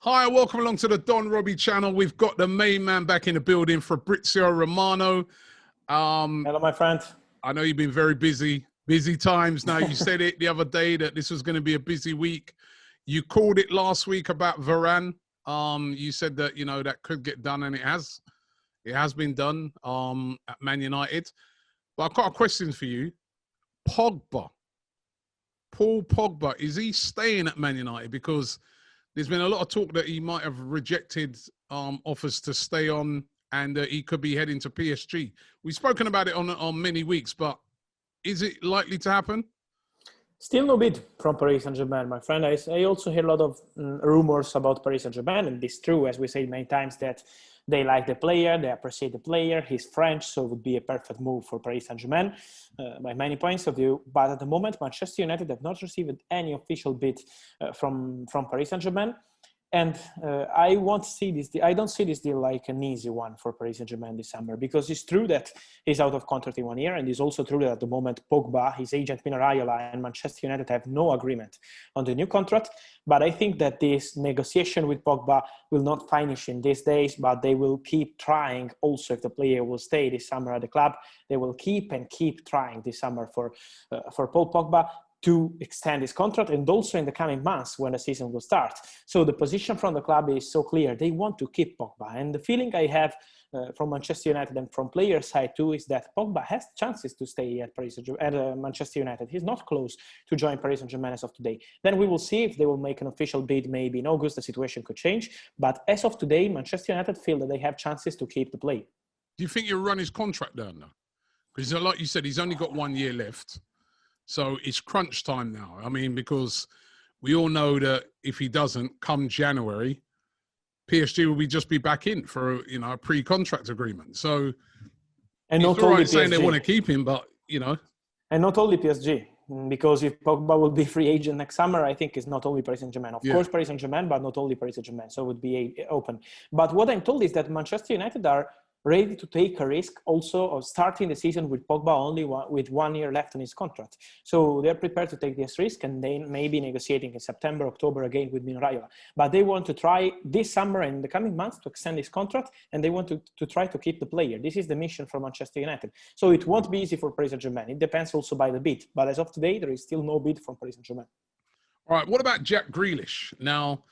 Hi, welcome along to the Don Robbie channel. We've got the main man back in the building, Fabrizio Romano. Hello, my friend. I know you've been very busy times now. You said it the other day that this was going to be a busy week. You called it last week about Varane. You said that, you know, that could get done, and it has. It has been done at Man United. But I've got a question for you. Pogba. Paul Pogba, is he staying at Man United? Because there's been a lot of talk that he might have rejected offers to stay on, and he could be heading to PSG. We've spoken about it on many weeks, but is it likely to happen? Still no bid from Paris Saint-Germain, my friend. I also hear a lot of rumors about Paris Saint-Germain, and it's true, as we say many times, that they like the player, they appreciate the player. He's French, so it would be a perfect move for Paris Saint-Germain by many points of view. But at the moment, Manchester United have not received any official bid from Paris Saint-Germain. And I don't see this deal like an easy one for Paris Saint-Germain this summer, because it's true that he's out of contract in 1 year, and it's also true that at the moment Pogba, his agent Mino Raiola, and Manchester United have no agreement on the new contract. But I think that this negotiation with Pogba will not finish in these days, but they will keep trying. Also, if the player will stay this summer at the club, they will keep trying this summer for Paul Pogba to extend his contract, and also in the coming months when the season will start. So the position from the club is so clear. They want to keep Pogba. And the feeling I have from Manchester United and from player side too is that Pogba has chances to stay at Manchester United. He's not close to join Paris Saint-Germain as of today. Then we will see if they will make an official bid maybe in August. The situation could change. But as of today, Manchester United feel that they have chances to keep the player. Do you think he'll run his contract down now? Because like you said, he's only got 1 year left. So it's crunch time now. I mean, because we all know that if he doesn't, come January, PSG will just be back in for a pre-contract agreement. So and it's all right saying they want to keep him, but and not only PSG, because if Pogba will be free agent next summer, I think it's not only Paris Saint-Germain. Of course, Paris Saint-Germain, but not only Paris Saint-Germain. So it would be open. But what I'm told is that Manchester United are ready to take a risk also of starting the season with Pogba only with 1 year left on his contract. So they're prepared to take this risk, and then maybe negotiating in September, October again with Mino Raiola. But they want to try this summer and in the coming months to extend his contract, and they want to try to keep the player. This is the mission for Manchester United. So it won't be easy for Paris Saint-Germain. It depends also by the bid. But as of today, there is still no bid from Paris Saint-Germain. All right, what about Jack Grealish? Now,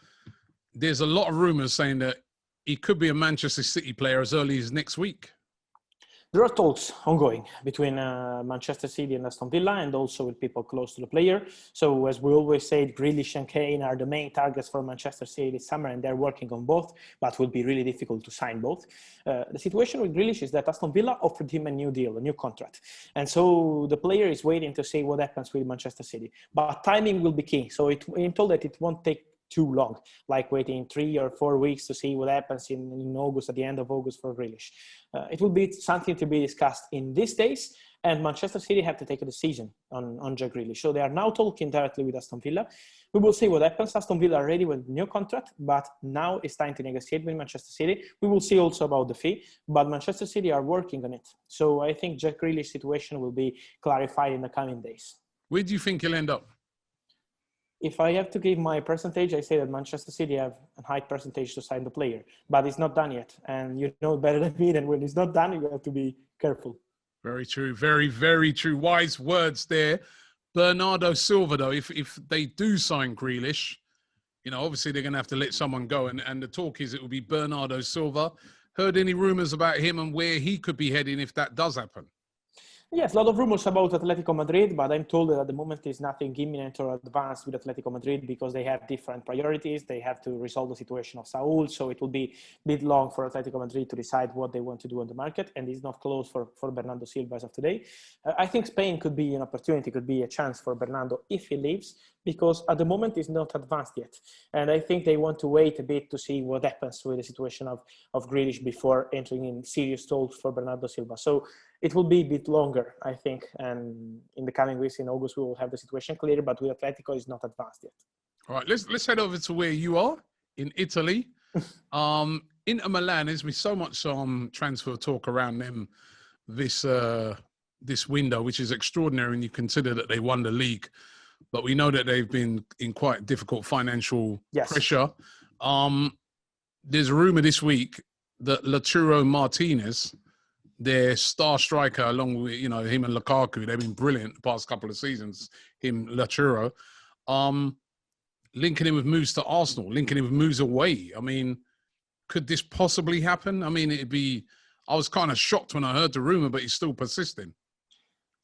there's a lot of rumours saying that he could be a Manchester City player as early as next week. There are talks ongoing between Manchester City and Aston Villa, and also with people close to the player. So as we always say, Grealish and Kane are the main targets for Manchester City this summer, and they're working on both, but it will be really difficult to sign both. The situation with Grealish is that Aston Villa offered him a new deal, a new contract. And so the player is waiting to see what happens with Manchester City. But timing will be key. So I'm told that it won't take too long, like waiting 3 or 4 weeks to see what happens in August, at the end of August for Grealish. It will be something to be discussed in these days, and Manchester City have to take a decision on Jack Grealish. So they are now talking directly with Aston Villa. We will see what happens. Aston Villa are ready with a new contract, but now it's time to negotiate with Manchester City. We will see also about the fee, but Manchester City are working on it. So I think Jack Grealish's situation will be clarified in the coming days. Where do you think he'll end up? If I have to give my percentage, I say that Manchester City have a high percentage to sign the player, but it's not done yet. And you know better than me that when it's not done, you have to be careful. Very true. Very, very true. Wise words there. Bernardo Silva, though, if they do sign Grealish, obviously they're going to have to let someone go. And the talk is it will be Bernardo Silva. Heard any rumours about him and where he could be heading if that does happen? Yes, a lot of rumors about Atletico Madrid, but I'm told that at the moment there's nothing imminent or advanced with Atletico Madrid because they have different priorities. They have to resolve the situation of Saul, so it will be a bit long for Atletico Madrid to decide what they want to do on the market, and it's not close for Bernardo Silva as of today. I think Spain could be an opportunity, could be a chance for Bernardo if he leaves, because at the moment it's not advanced yet. And I think they want to wait a bit to see what happens with the situation of Grealish before entering in serious talks for Bernardo Silva. So it will be a bit longer, I think. And in the coming weeks in August, we will have the situation clear, but with Atletico, it's not advanced yet. All right, let's head over to where you are in Italy. Inter Milan, there's been so much transfer talk around them this window, which is extraordinary when you consider that they won the league. But we know that they've been in quite difficult financial pressure. There's a rumor this week that Lautaro Martinez, their star striker, along with him and Lukaku, they've been brilliant the past couple of seasons. Him, Lautaro, linking him with moves to Arsenal, linking him with moves away. I mean, could this possibly happen? I mean, I was kind of shocked when I heard the rumor, but he's still persisting.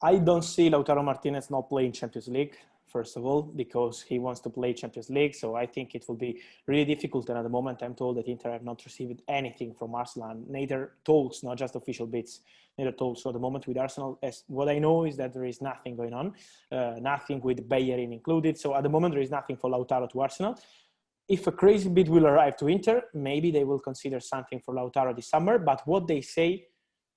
I don't see Lautaro Martinez not playing Champions League, first of all, because he wants to play Champions League. So I think it will be really difficult. And at the moment, I'm told that Inter have not received anything from Arsenal, neither talks, not just official bids, neither talks. So at the moment with Arsenal, what I know is that there is nothing going on, nothing with Bellerin included. So at the moment, there is nothing for Lautaro to Arsenal. If a crazy bid will arrive to Inter, maybe they will consider something for Lautaro this summer. But what they say,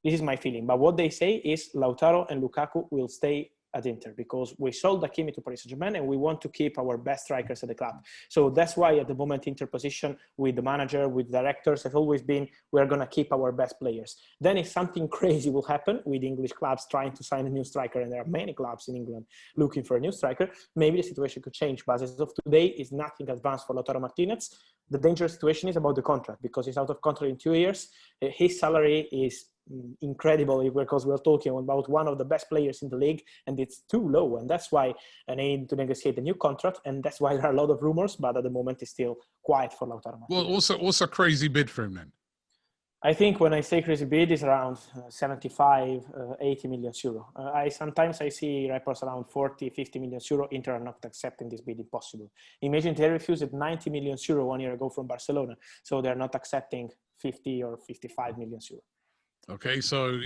this is my feeling, but what they say is Lautaro and Lukaku will stay at Inter because we sold Hakimi to Paris Saint-Germain and we want to keep our best strikers at the club. So that's why at the moment Inter position with the manager, with directors has always been, we're going to keep our best players. Then if something crazy will happen with English clubs trying to sign a new striker, and there are many clubs in England looking for a new striker, maybe the situation could change. But as of today, is nothing advanced for Lautaro Martinez. The dangerous situation is about the contract because he's out of contract in 2 years. His salary is incredible because we're talking about one of the best players in the league and it's too low, and that's why they need to negotiate a new contract, and that's why there are a lot of rumors, but at the moment it's still quiet for Lautaro Martinez. Well, what's a crazy bid for him then? I think when I say crazy bid is around 75, 80 million euro. Sometimes I see reports around 40, 50 million euro. Inter are not accepting this bid, impossible. Imagine they refused 90 million euro 1 year ago from Barcelona, so they're not accepting 50 or 55 million euro. Okay, so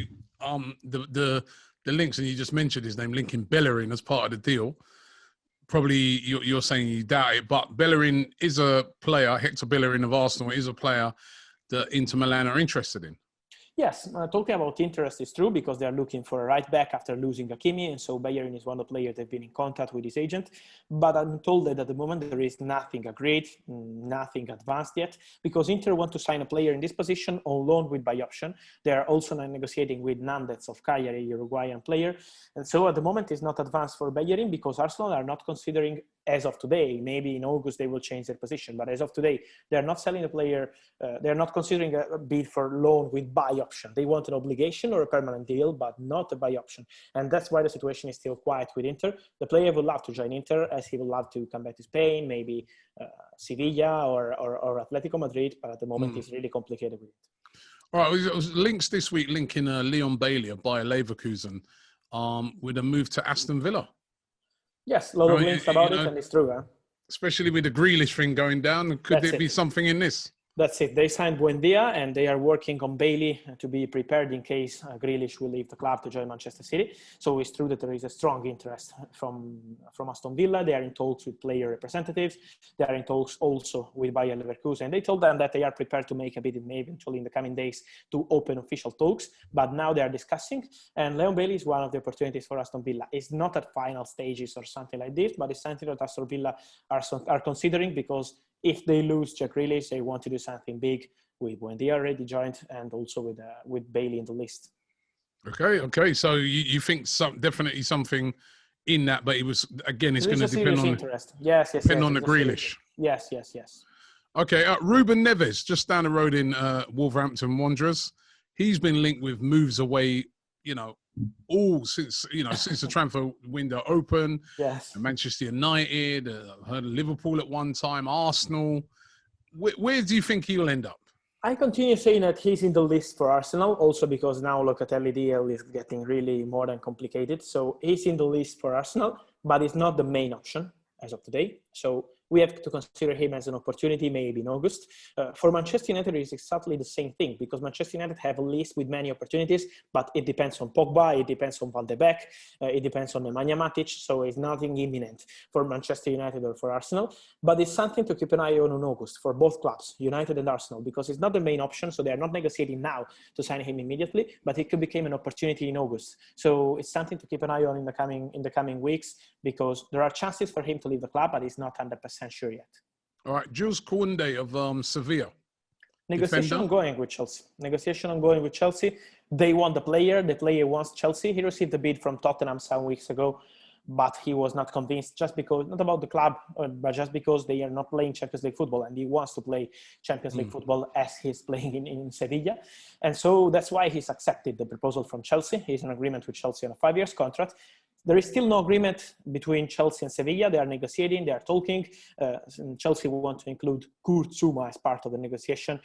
the links, and you just mentioned his name, linking Bellerin as part of the deal. Probably you're saying you doubt it, but Bellerin is a player, Hector Bellerin of Arsenal is a player that Inter Milan are interested in. Yes, talking about interest is true because they are looking for a right back after losing Hakimi, and so Bellerin is one of the players they've been in contact with his agent. But I'm told that at the moment there is nothing agreed, nothing advanced yet, because Inter want to sign a player in this position on loan with buy option. They are also negotiating with Nandes of Cagliari, Uruguayan player, and so at the moment it's not advanced for Bellerin because Arsenal are not considering, as of today, maybe in August they will change their position, but as of today they are not selling the player. They are not considering a bid for loan with buy option. They want an obligation or a permanent deal, but not a buy option. And that's why the situation is still quiet with Inter. The player would love to join Inter as he would love to come back to Spain, maybe Sevilla or Atletico Madrid, but at the moment it's really complicated with it. All right, it was links this week linking Leon Bailey of Bayer Leverkusen with a move to Aston Villa. Yes, a lot of links about it, and it's true. Huh? Especially with the Grealish thing going down, could there be something in this? That's it. They signed Buendia and they are working on Bailey to be prepared in case Grealish will leave the club to join Manchester City. So it's true that there is a strong interest from Aston Villa. They are in talks with player representatives. They are in talks also with Bayer Leverkusen. And they told them that they are prepared to make a bid eventually in the coming days to open official talks. But now they are discussing. And Leon Bailey is one of the opportunities for Aston Villa. It's not at final stages or something like this, but it's something that Aston Villa are considering because if they lose Jack Grealish, they want to do something big with Buendia already joined and also with Bailey in the list. Okay. So you think definitely something in that, but it was again, it's going to depend on interest. Yes, depend on the Grealish. Yes. Okay, Ruben Neves, just down the road in Wolverhampton Wanderers. He's been linked with moves away. All since the transfer window open. Yes. Manchester United, heard of Liverpool at one time, Arsenal. Where do you think he'll end up? I continue saying that he's in the list for Arsenal, also because now Locatelli deal is getting really more than complicated. So he's in the list for Arsenal, but it's not the main option as of today. So we have to consider him as an opportunity maybe in August. For Manchester United, it's exactly the same thing because Manchester United have a list with many opportunities, but it depends on Pogba, it depends on Van de Beek, it depends on Nemanja Matic, so it's nothing imminent for Manchester United or for Arsenal, but it's something to keep an eye on in August for both clubs, United and Arsenal, because it's not the main option, so they are not negotiating now to sign him immediately, but it could become an opportunity in August. So it's something to keep an eye on in the coming weeks because there are chances for him to leave the club, but it's not 100% sure yet. All right, Jules Kounde of Sevilla. Negotiation ongoing with Chelsea. They want the player. The player wants Chelsea. He received a bid from Tottenham some weeks ago, but he was not convinced just because, not about the club, but just because they are not playing Champions League football and he wants to play Champions League football as he's playing in Sevilla. And so that's why he's accepted the proposal from Chelsea. He's in agreement with Chelsea on a 5-year contract. There is still no agreement between Chelsea and Sevilla. They are negotiating, they are talking. Chelsea want to include Kurt Zouma as part of the negotiation,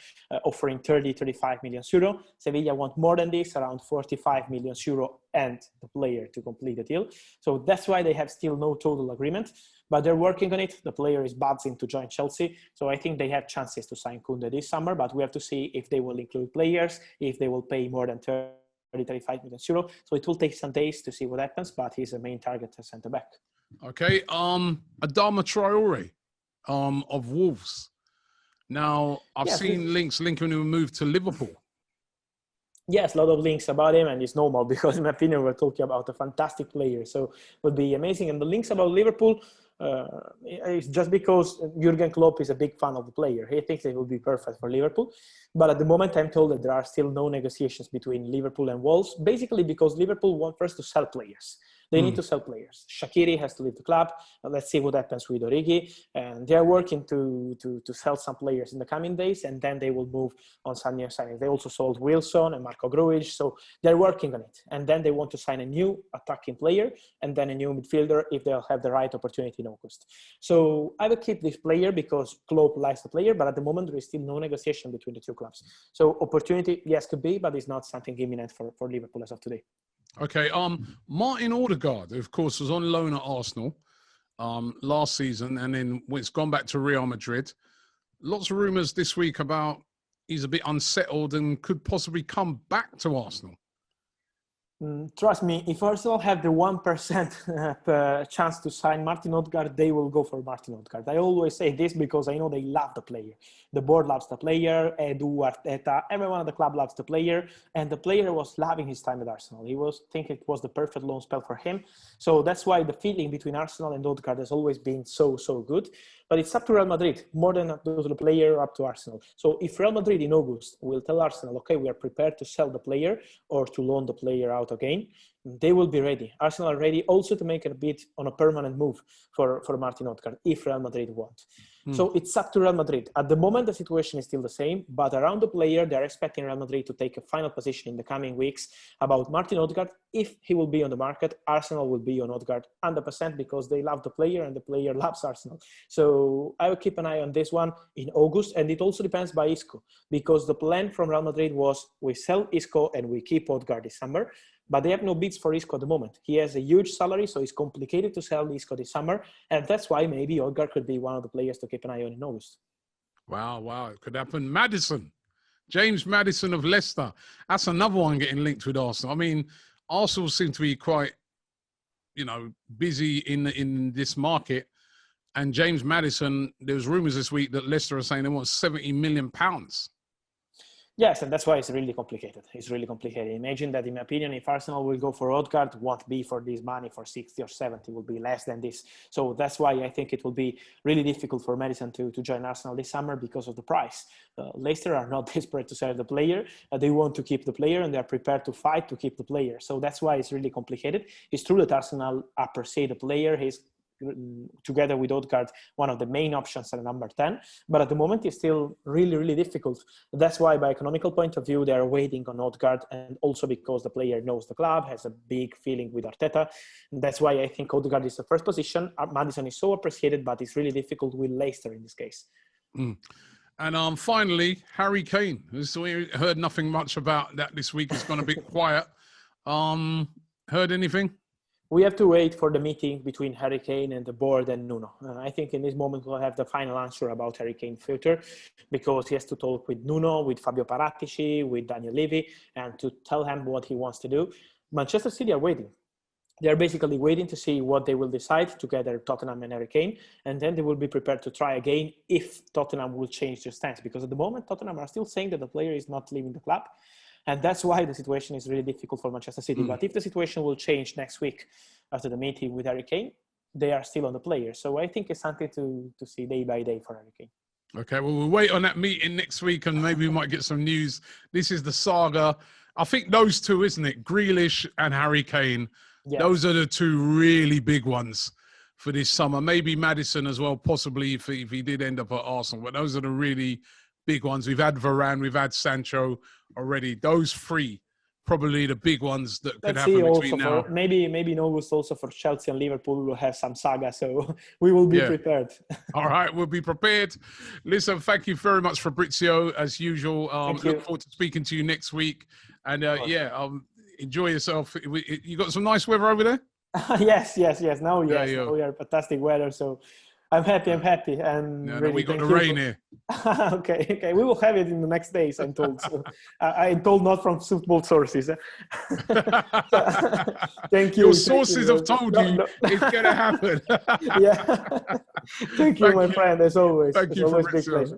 offering 35 million euro. Sevilla want more than this, around 45 million euro and the player to complete the deal. So that's why they have still no total agreement, but they're working on it. The player is buzzing to join Chelsea. So I think they have chances to sign Kounde this summer, but we have to see if they will include players, if they will pay more than 35 million euro. So it will take some days to see what happens, but he's a main target to centre back. Okay. Adama Traore of Wolves. Now, I've seen links linking him move to Liverpool. Yes, a lot of links about him, and it's normal because, in my opinion, we're talking about a fantastic player. So it would be amazing. And the links about Liverpool, it's just because Jurgen Klopp is a big fan of the player. He thinks it will be perfect for Liverpool. But at the moment, I'm told that there are still no negotiations between Liverpool and Wolves, basically because Liverpool want first to sell players. They need to sell players. Shaqiri has to leave the club. Let's see what happens with Origi. And they're working to sell some players in the coming days, and then they will move on some new signings. They also sold Wilson and Marco Grujic, so they're working on it. And then they want to sign a new attacking player and then a new midfielder if they'll have the right opportunity in August. So I will keep this player because Klopp likes the player, but at the moment there is still no negotiation between the two clubs. So opportunity, yes, could be, but it's not something imminent for Liverpool as of today. Okay, Martin Odegaard, of course, was on loan at Arsenal last season, and then it's gone back to Real Madrid. Lots of rumours this week about he's a bit unsettled and could possibly come back to Arsenal. Trust me, if Arsenal have the 1% chance to sign Martin Odegaard, they will go for Martin Odegaard. I always say this because I know they love the player. The board loves the player, Edu, Arteta, everyone at the club loves the player, and the player was loving his time at Arsenal. He was thinking it was the perfect loan spell for him. So that's why the feeling between Arsenal and Odegaard has always been so good. But it's up to Real Madrid, more than up to the player, up to Arsenal. So if Real Madrid in August will tell Arsenal, okay, we are prepared to sell the player or to loan the player out again, they will be ready. Arsenal are ready also to make a bid on a permanent move for Martin Odegaard if Real Madrid want. So it's up to Real Madrid. At the moment, the situation is still the same, but around the player, they're expecting Real Madrid to take a final position in the coming weeks about Martin Odegaard. If he will be on the market, Arsenal will be on Odegaard 100% because they love the player and the player loves Arsenal. So I will keep an eye on this one in August, and it also depends by Isco because the plan from Real Madrid was we sell Isco and we keep Odegaard this summer. But they have no bids for Isco at the moment. He has a huge salary, so it's complicated to sell Isco this summer. And that's why maybe Odegaard could be one of the players to keep an eye on in August. Wow. It could happen. Maddison. James Maddison of Leicester. That's another one getting linked with Arsenal. I mean, Arsenal seem to be quite, busy in this market. And James Maddison, there was rumours this week that Leicester are saying they want £70 million. Yes, and that's why it's really complicated. It's really complicated. Imagine that, in my opinion, if Arsenal will go for Odegaard, won't be for this money for 60 or 70, will be less than this. So that's why I think it will be really difficult for Maddison to join Arsenal this summer because of the price. Leicester are not desperate to sell the player. They want to keep the player and they're prepared to fight to keep the player. So that's why it's really complicated. It's true that Arsenal appreciate the player. He's together with Odegaard, one of the main options at number 10. But at the moment, it's still really difficult. That's why, by economical point of view, they are waiting on Odegaard, and also because the player knows the club, has a big feeling with Arteta. And that's why I think Odegaard is the first position. Maddison is so appreciated, but it's really difficult with Leicester in this case. And finally, Harry Kane. So we heard nothing much about that this week. It's gone a bit quiet. Heard anything? We have to wait for the meeting between Harry Kane and the board and Nuno. I think in this moment we'll have the final answer about Harry Kane's future because he has to talk with Nuno, with Fabio Paratici, with Daniel Levy, and to tell him what he wants to do. Manchester City are waiting. They're basically waiting to see what they will decide together, Tottenham and Harry Kane, and then they will be prepared to try again if Tottenham will change their stance. Because at the moment, Tottenham are still saying that the player is not leaving the club. And that's why the situation is really difficult for Manchester City. But if the situation will change next week after the meeting with Harry Kane, they are still on the player. So I think it's something to see day by day for Harry Kane. Okay, well, we'll wait on that meeting next week and maybe we might get some news. This is the saga. I think those two, isn't it? Grealish and Harry Kane. Yes. Those are the two really big ones for this summer. Maybe Maddison as well, possibly if he did end up at Arsenal. But those are the really big ones. We've had Varane, we've had Sancho already. Those three, probably the big ones that could happen between now. Maybe in August also for Chelsea and Liverpool, we will have some saga. So we will be prepared. All right, we'll be prepared. Listen, thank you very much, Fabrizio, as usual. Look forward to speaking to you next week. And enjoy yourself. You got some nice weather over there? Yes. Now we are fantastic weather. So I'm happy. And really we got the rain here. Okay. We will have it in the next days, I'm told. So, I'm told not from football sources. Thank you. Your sources have told you it's going to happen. Yeah. Thank you, my friend, as always. Thank you, Fabrizio.